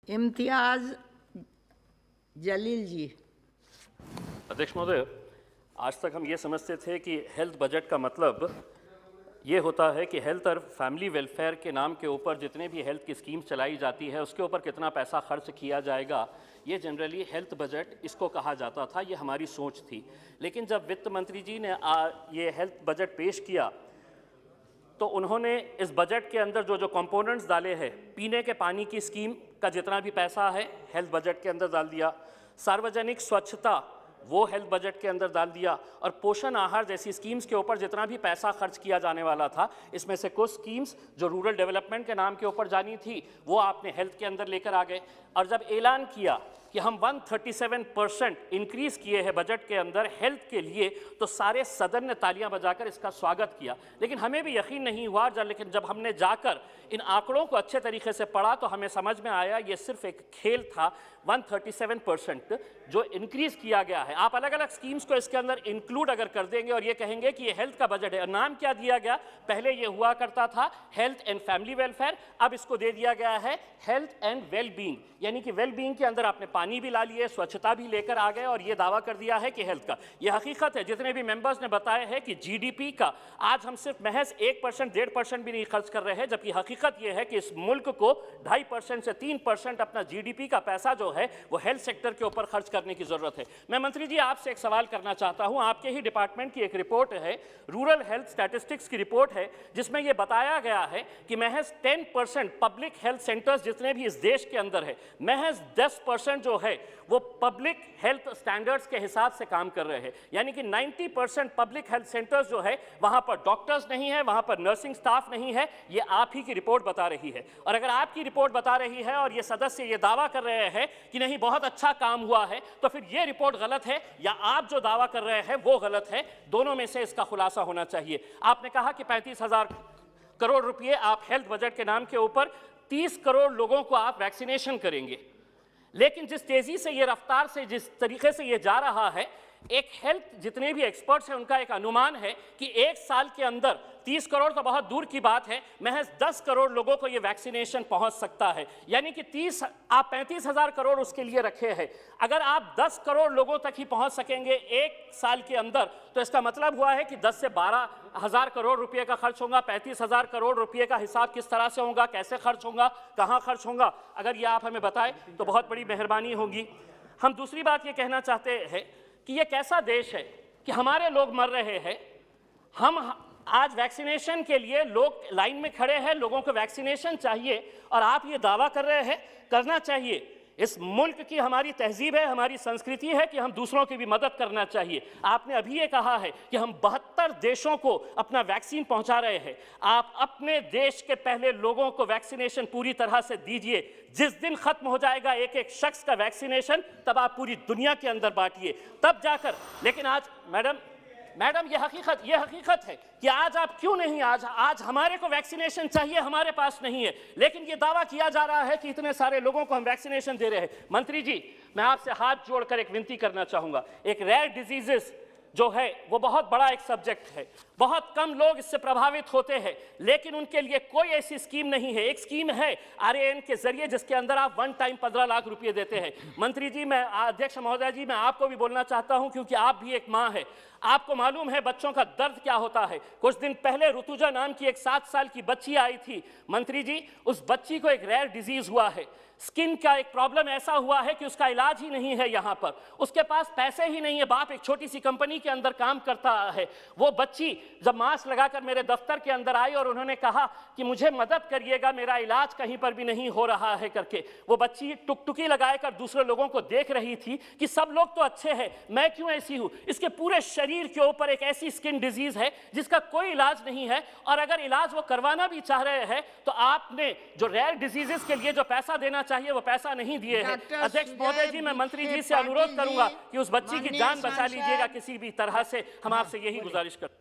इम्तियाज जलील जी। अध्यक्ष महोदय, आज तक हम ये समझते थे कि हेल्थ बजट का मतलब ये होता है कि हेल्थ और फैमिली वेलफेयर के नाम के ऊपर जितने भी हेल्थ की स्कीम चलाई जाती है उसके ऊपर कितना पैसा खर्च किया जाएगा, ये जनरली हेल्थ बजट इसको कहा जाता था। ये हमारी सोच थी। लेकिन जब वित्त मंत्री जी ने ये हेल्थ बजट पेश किया तो उन्होंने इस बजट के अंदर जो कंपोनेंट्स डाले हैं, पीने के पानी की स्कीम का जितना भी पैसा है हेल्थ बजट के अंदर डाल दिया, सार्वजनिक स्वच्छता वो हेल्थ बजट के अंदर डाल दिया, और पोषण आहार जैसी स्कीम्स के ऊपर जितना भी पैसा खर्च किया जाने वाला था, इसमें से कुछ स्कीम्स जो रूरल डेवलपमेंट के नाम के ऊपर जानी थी वो आपने हेल्थ के अंदर लेकर आ गए। और जब ऐलान किया कि हम 137% इंक्रीज किए हैं बजट के अंदर हेल्थ के लिए, तो सारे सदन ने तालियां बजाकर इसका स्वागत किया। लेकिन हमें भी यकीन नहीं हुआ, लेकिन जब हमने जाकर इन आंकड़ों को अच्छे तरीके से पढ़ा तो हमें समझ में आया ये सिर्फ एक खेल था। 137% जो इंक्रीज किया गया है, आप अलग अलग स्कीम्स को इसके अंदर इंक्लूड अगर कर देंगे और ये कहेंगे कि ये हेल्थ का बजट है, नाम क्या दिया गया, पहले ये हुआ करता था हेल्थ एंड फैमिली वेलफेयर, अब इसको दे दिया गया है हेल्थ एंड वेल बीइंग, यानी कि वेल बीइंग के अंदर आपने पानी भी ला लिए, स्वच्छता भी लेकर आ गए और ये दावा कर दिया है कि हेल्थ का। ये हकीकत है, जितने भी मेंबर्स ने बताया है कि जीडीपी का आज हम सिर्फ महज 1%, 1.5% भी नहीं खर्च कर रहे हैं, जबकि हकीकत ये है कि इस मुल्क को 2.5% से 3% अपना जीडीपी का पैसा जो है वो हेल्थ सेक्टर के ऊपर खर्च करने की जरूरत है। मैं मंत्री जी आपसे एक सवाल करना चाहता हूं। आपके ही डिपार्टमेंट की एक रिपोर्ट है, रूरल हेल्थ स्टैटिस्टिक्स की रिपोर्ट है, जिसमें यह बताया गया है कि महज 10% पब्लिक हेल्थ सेंटर्स जितने भी इस देश के अंदर है, महज 10% जो है वो पब्लिक हेल्थ स्टैंडर्ड्स के हिसाब से काम कर रहे हैं। यानी कि 90% पब्लिक हेल्थ सेंटर्स जो है वहां पर डॉक्टर्स नहीं है, वहां पर नर्सिंग स्टाफ नहीं है। ये आप ही की रिपोर्ट बता रही है। और अगर आपकी रिपोर्ट बता रही है और ये सदस्य ये दावा कर रहे हैं कि नहीं बहुत अच्छा काम हुआ है, तो फिर ये रिपोर्ट गलत है या आप जो दावा कर रहे हैं वो गलत है। दोनों में से इसका खुलासा होना चाहिए। आपने कहा कि 35,000 करोड़ रुपए आप हेल्थ बजट के नाम के ऊपर 30 करोड़ लोगों को आप वैक्सीनेशन करेंगे, लेकिन जिस तेजी से ये रफ्तार से जिस तरीके से ये जा रहा है, एक हेल्थ जितने भी एक्सपर्ट्स हैं उनका एक अनुमान है कि एक साल के अंदर 30 करोड़ तो बहुत दूर की बात है, महज 10 करोड़ लोगों को ये वैक्सीनेशन पहुंच सकता है। यानी कि 35,000 करोड़ उसके लिए रखे हैं। अगर आप 10 करोड़ लोगों तक ही पहुंच सकेंगे एक साल के अंदर, तो इसका मतलब हुआ है कि 10 से 12,000 करोड़ रुपए का खर्च होगा। 35,000 करोड़ रुपए का हिसाब किस तरह से होगा, कैसे खर्च होगा, कहां खर्च होगा, अगर ये आप हमें बताएं तो बहुत बड़ी मेहरबानी होगी। हम दूसरी बात ये कहना चाहते हैं कि ये कैसा देश है कि हमारे लोग मर रहे हैं, हम आज वैक्सीनेशन के लिए लोग लाइन में खड़े हैं, लोगों को वैक्सीनेशन चाहिए और आप ये दावा कर रहे हैं करना चाहिए। इस मुल्क की हमारी तहजीब है, हमारी संस्कृति है कि हम दूसरों की भी मदद करना चाहिए। आपने अभी ये कहा है कि हम 72 देशों को अपना वैक्सीन पहुंचा रहे हैं। आप अपने देश के पहले लोगों को वैक्सीनेशन पूरी तरह से दीजिए। जिस दिन खत्म हो जाएगा एक एक शख्स का वैक्सीनेशन, तब आप पूरी दुनिया के अंदर बांटिए, तब जाकर। लेकिन आज मैडम ये हकीकत है कि आज आप क्यों नहीं, आज हमारे को वैक्सीनेशन चाहिए, हमारे पास नहीं है, लेकिन ये दावा किया जा रहा है कि इतने सारे लोगों को हम वैक्सीनेशन दे रहे हैं। मंत्री जी, मैं आपसे हाथ जोड़कर एक विनती करना चाहूंगा। एक रेयर डिजीजेस जो है वो बहुत बड़ा एक सब्जेक्ट है, बहुत कम लोग इससे प्रभावित होते हैं, लेकिन उनके लिए कोई ऐसी स्कीम नहीं है। एक स्कीम है RAN के जरिए जिसके अंदर आप वन टाइम 15 लाख रुपए देते हैं। मंत्री जी, मैं अध्यक्ष महोदय जी, मैं आपको भी बोलना चाहता हूं क्योंकि आप भी एक मां है, आपको मालूम है बच्चों का दर्द क्या होता है। कुछ दिन पहले ऋतुजा नाम की एक 7 साल की बच्ची आई थी। मंत्री जी, उस बच्ची को एक रेयर डिजीज हुआ है, स्किन का एक प्रॉब्लम ऐसा हुआ है कि उसका इलाज ही नहीं है यहाँ पर, उसके पास पैसे ही नहीं है। बाप एक छोटी सी कंपनी के अंदर काम करता है। वो बच्ची जब मास्क लगाकर मेरे दफ्तर के अंदर आई और उन्होंने कहा कि मुझे मदद करिएगा, मेरा इलाज कहीं पर भी नहीं हो रहा है करके, वो बच्ची टुकटुकी लगाकर दूसरे लोगों को देख रही थी कि सब लोग तो अच्छे हैं, मैं क्यों ऐसी हूँ। इसके पूरे शरीर के ऊपर एक ऐसी स्किन डिजीज है जिसका कोई इलाज नहीं है, और अगर इलाज वो करवाना भी चाह रहे हैं तो आपने जो रेयर डिजीजेस के लिए जो पैसा देना चाहिए वो पैसा नहीं दिए हैं। अध्यक्ष महोदय जी, मैं मंत्री जी से अनुरोध करूंगा कि उस बच्ची की जान बचा लीजिएगा किसी भी तरह से। हम आपसे यही गुजारिश करते हैं।